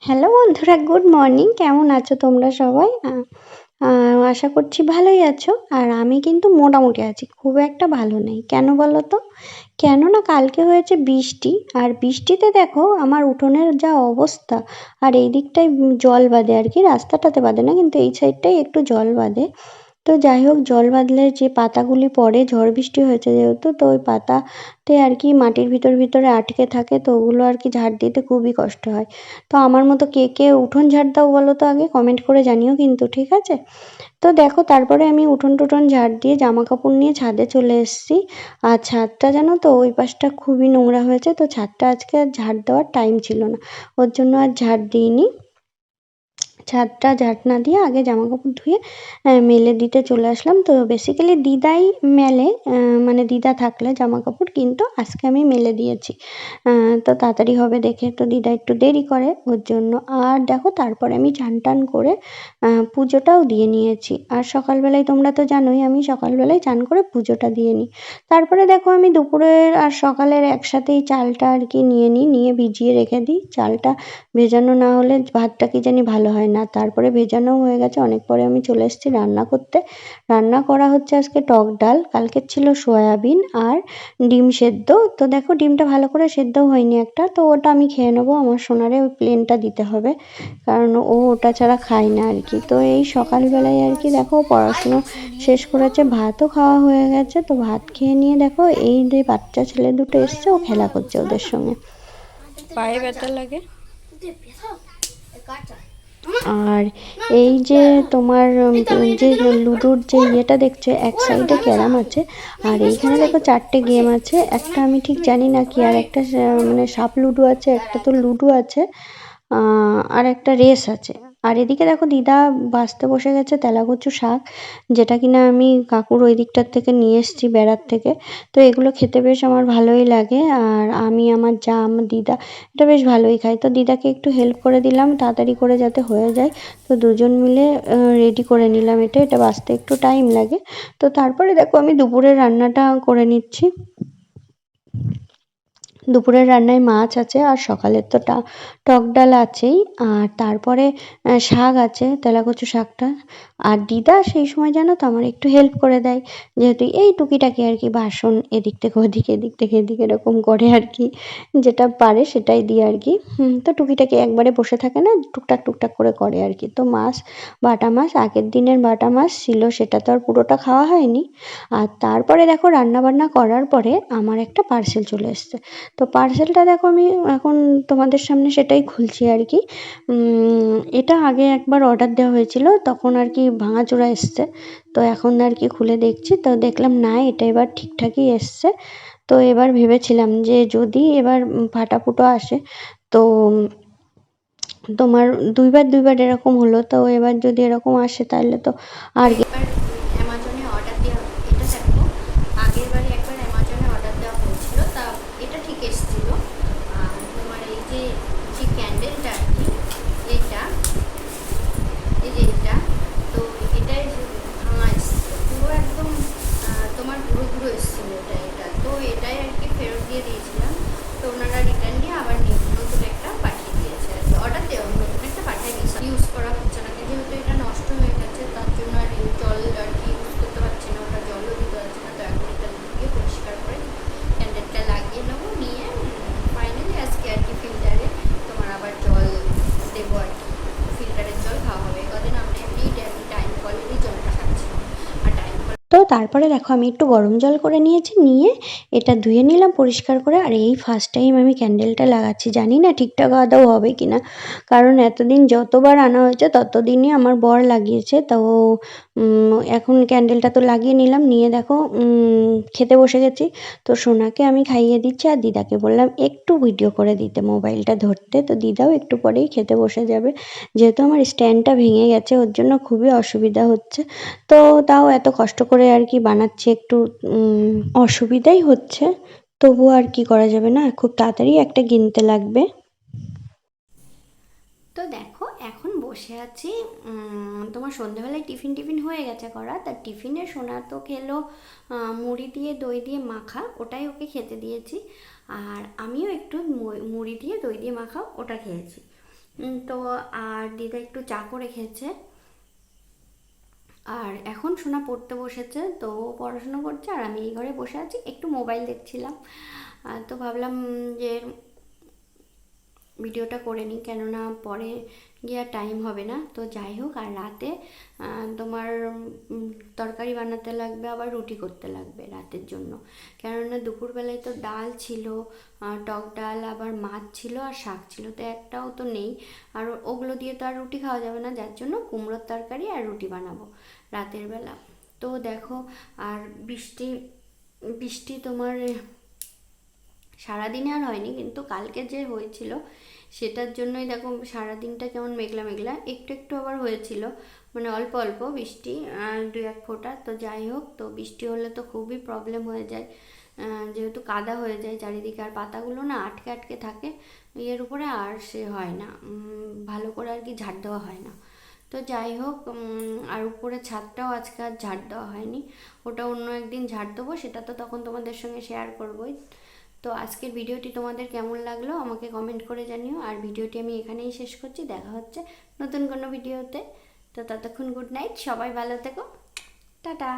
Hello বন্ধুরা, good morning. কেমন আছো তোমরা সবাই? আশা করছি ভালোই আছো। আর আমি কিন্তু মোটামুটি আছি, খুব একটা ভালো নেই। কেন বলো তো? কেননা কালকে হয়েছে বৃষ্টি, আর বৃষ্টিতে দেখো আমার উঠোনের যা অবস্থা। আর এই দিকটায় জল বাঁধে আর কি, রাস্তাটাতে বাঁধে না, কিন্তু এই সাইডটাই একটু জল বাঁধে। তো যাই হোক, জল বাঁধলে যে পাতাগুলি পড়ে, ঝড় বৃষ্টি হয়েছে যেহেতু, তো ওই পাতাতে আর কি মাটির ভিতরে আটকে থাকে, তো ওগুলো আর কি ঝাড় দিতে খুবই কষ্ট হয়। তো আমার মতো কে কে উঠোন ঝাড় দাও বলো তো, আগে কমেন্ট করে জানিও কিন্তু, ঠিক আছে? তো দেখো, তারপরে আমি উঠোন টুঠোন ঝাড় দিয়ে জামা কাপড় নিয়ে ছাদে চলে এসেছি। আর ছাদটা জানো তো, ওই পাশটা খুবই নোংরা হয়েছে, তো ছাদটা আজকে আর ঝাড় দেওয়ার টাইম ছিল না, ওর জন্য আর ঝাড় দিইনি। ছাদটা ঝাঁট না দিয়ে আগে জামা কাপড় ধুয়ে মেলে দিতে চলে আসলাম। তো বেসিক্যালি দিদাই মেলে, মানে দিদা থাকলে জামা কাপড়, কিন্তু আজকে আমি মেলে দিয়েছি। তো তাড়াতাড়ি হবে দেখে, তো দিদা একটু দেরি করে ওর জন্য। আর দেখো, তারপরে আমি চান টান করে পুজোটাও দিয়ে নিয়েছি। আর সকালবেলায় তোমরা তো জানোই, আমি সকালবেলায় চান করে পুজোটা দিয়ে নিই। তারপরে দেখো, আমি দুপুরের আর সকালের একসাথেই চালটা আর কি নিয়ে ভিজিয়ে রেখে দিই। চালটা ভেজানো না হলে ভাতটা কি জানি ভালো হয় না। তারপরে ভেজানোও হয়ে গেছে, অনেক পরে আমি চলে এসেছি রান্না করতে। রান্না করা হচ্ছে আজকে টক ডাল, কালকের ছিল সয়াবিন আর ডিম সেদ্ধ। তো দেখো, ডিমটা ভালো করে সেদ্ধ হয়নি একটা, তো ওটা আমি খেয়ে নেবো। আমার সোনারে ওই প্লেনটা দিতে হবে, কারণ ও ওটা ছাড়া খায় না আর কি। তো এই সকালবেলায় আর কি দেখো, পড়াশুনো শেষ করেছে, ভাতও খাওয়া হয়ে গেছে। তো ভাত খেয়ে নিয়ে দেখো, এই যে বাচ্চা ছেলে দুটো এসছে, ও খেলা করছে ওদের সঙ্গে। পায়ে ব্যথা লাগে। আর এই যে তোমার যে লুডোর যে ইয়েটা দেখছো, এক সাইডে ক্যারাম আছে, আর এইখানে দেখো চারটে গেম আছে। একটা আমি ঠিক জানি না কি, আর একটা মানে সাপ লুডো আছে, একটা তো লুডো আছে, আর একটা রেস আছে। আর এদিকে দেখো, দিদা বাছতে বসে গেছে তেলাকুচু শাক, যেটা কিনা আমি কাকুর ওই দিকটার থেকে নিয়ে এসেছি, বেড়ার থেকে। তো এগুলো খেতে বেশ আমার ভালোই লাগে। আর আমি, আমার যা, আমার দিদা এটা বেশ ভালোই খাই। তো দিদাকে একটু হেল্প করে দিলাম, তাড়াতাড়ি করে যাতে হয়ে যায়। তো দুজন মিলে রেডি করে নিলাম। এটা বাছতে একটু টাইম লাগে। তো তারপরে দেখো, আমি দুপুরের রান্নাটা করে নিচ্ছি। দুপুরের রান্নায় মাছ আছে, আর সকালের তো টক ডাল আছেই। আর তারপরে শাক আছে, তেলাকুচু শাকটা। আর দিদা সেই সময় জানো তো আমার একটু হেল্প করে দেয়, যেহেতু এই টুকিটাকি আর কি বাসন এদিক থেকে ওদিকে, এদিক থেকে এদিক এরকম করে আর কি, যেটা পারে সেটাই দিয়ে আর কি। তো টুকিটাকি একবারে বসে থাকে না, টুকটাক টুকটাক করে করে আর কি। তো মাছ, বাটা মাছ, আগের দিনের বাটা মাছ ছিল, সেটা তো আর পুরোটা খাওয়া হয়নি। আর তারপরে দেখো, রান্না বান্না করার পরে আমার একটা পার্সেল চলে এসছে। তো পার্সেলটা দেখো, আমি এখন তোমাদের সামনে সেটাই খুলছি আর কি। এটা আগে একবার অর্ডার দেওয়া হয়েছিল, তখন আর কি ভাঙাচোরা এসছে। তো এখন আর কি খুলে দেখছি, তো দেখলাম না, এটা এবার ঠিকঠাকই এসছে। তো এবার ভেবেছিলাম যে যদি এবার ফাটাফুটো আসে, তো তোমার দুইবার দুইবার এরকম হলো, তো এবার যদি এরকম আসে তাহলে তো আর একবার অ্যামাজনে অর্ডার দেওয়া, এটা দেখো, আগের বারে একবার অ্যামাজনে অর্ডার দেওয়া হয়েছিল, তা এটা ঠিক এসেছিল। আর তোমার এই যে যে ক্যান্ডেলটা আর কি, এইটা, এই যে এটা, তো এটাই ভাঙা এসেছিল পুরো একদম, তোমার পুরো পুরো এসেছিল এটা, তো এটাই আর কি ফেরত দিয়ে দিয়েছিলাম। তো ওনারা রিটার্ন নিয়ে আবার নতুন একটা পাঠিয়ে দিয়েছে আর কি, অর্ডার দেওয়া নতুন একটা পাঠিয়ে দিয়েছে। ইউজ করা হচ্ছে না, যেহেতু এটা নষ্ট হয়ে গেছে, তার জন্য আর জল আর কি ইউজ করতে পারছি না, ওটা জলও দিতে পারছি না। তো এখন এটা দিয়ে পরিষ্কার করে ক্যান্ডেলটা লাগিয়ে নেবো, নিয়ে ফাইনালি আজকে আর কি ফিল্টারে তোমার আবার জল দেবো আর কি। ফিল্টারের জল খাওয়া হবে। কদিন আমরা এমনি টাইম কলেরই জলটা খাচ্ছিলাম, আর টাইম কল। তো তারপরে দেখো, আমি একটু গরম জল করে নিয়েছি, নিয়ে এটা ধুয়ে নিলাম পরিষ্কার করে। আর এই ফার্স্ট টাইম আমি ক্যান্ডেলটা লাগাচ্ছি, জানি না ঠিকঠাক আদৌ হবে কিনা, কারণ এতদিন যতবার আনা হয়েছে ততদিনই আমার বর লাগিয়েছে। তো এখন ক্যান্ডেলটা তো লাগিয়ে নিলাম, নিয়ে দেখো খেতে বসে গেছি। তো সোনাকে আমি খাইয়ে দিচ্ছি, আর দিদাকে বললাম একটু ভিডিও করে দিতে, মোবাইলটা ধরতে। তো দিদাও একটু পরেই খেতে বসে যাবে, যেহেতু আমার স্ট্যান্ডটা ভেঙে গেছে, ওর জন্য খুবই অসুবিধা হচ্ছে। তো তাও এত কষ্ট করে আর কি বানাচ্ছি, একটু অসুবিধাই হচ্ছে, তবুও আর কি করা যাবে, না খুব তাড়াতাড়ি একটা কিনতে লাগবে। তো দেখো, এখন বসে আছি। তোমার সন্ধ্যেবেলায় টিফিন টিফিন হয়ে গেছে করা, তার টিফিনে সোনা তো খেলো মুড়ি দিয়ে দই দিয়ে মাখা, ওটাই ওকে খেতে দিয়েছি। আর আমিও একটু মুড়ি দিয়ে দই দিয়ে মাখা ওটা খেয়েছি। তো আর দিদা একটু চা করে খেয়েছে। আর এখন সোনা পড়তে বসেছে, তো ও পড়াশুনো করছে আর আমি এই ঘরে বসে আছি, একটু মোবাইল দেখছিলাম। তো ভাবলাম যে ভিডিওটা করে নিই, কেননা পরে গিয়ে আর টাইম হবে না। তো যাই হোক, আর রাতে তোমার তরকারি বানাতে লাগবে, আবার রুটি করতে লাগবে রাতের জন্য। কেননা দুপুরবেলায় তো ডাল ছিল, টক ডাল, আবার মাছ ছিল আর শাক ছিল, তো একটাও তো নেই। আর ওগুলো দিয়ে তো আর রুটি খাওয়া যাবে না, যার জন্য কুমড়োর তরকারি আর রুটি বানাবো রাতের বেলা। তো দেখো, আর বৃষ্টি বৃষ্টি তোমার সারাদিনে আর হয়নি, কিন্তু কালকে যে হয়েছিল সেটার জন্যই দেখো সারাদিনটা কেমন মেঘলা মেঘলা, একটু একটু আবার হয়েছিল, মানে অল্প অল্প বৃষ্টি, দুই এক ফোঁটা। তো যাই হোক, তো বৃষ্টি হলে তো খুবই প্রবলেম হয়ে যায়, যেহেতু কাদা হয়ে যায় চারিদিকে, আর পাতাগুলো না আটকে আটকে থাকে এর উপরে, আর সে হয় না ভালো করে আর কি, ঝাড় দেওয়া হয় না। তো যাই হোক, আর উপরে ছাদটাও আজকে আর ঝাড় দেওয়া হয়নি, ওটা অন্য একদিন ঝাড় দেবো, সেটা তো তখন তোমাদের সঙ্গে শেয়ার করবোই। তো আজকের ভিডিওটি তোমাদের কেমন লাগলো আমাকে কমেন্ট করে জানিও, আর ভিডিওটি আমি এখানেই শেষ করছি, দেখা হচ্ছে নতুন কোনো ভিডিওতে। তো ততক্ষণ গুড নাইট, সবাই ভালো থেকো, টাটা।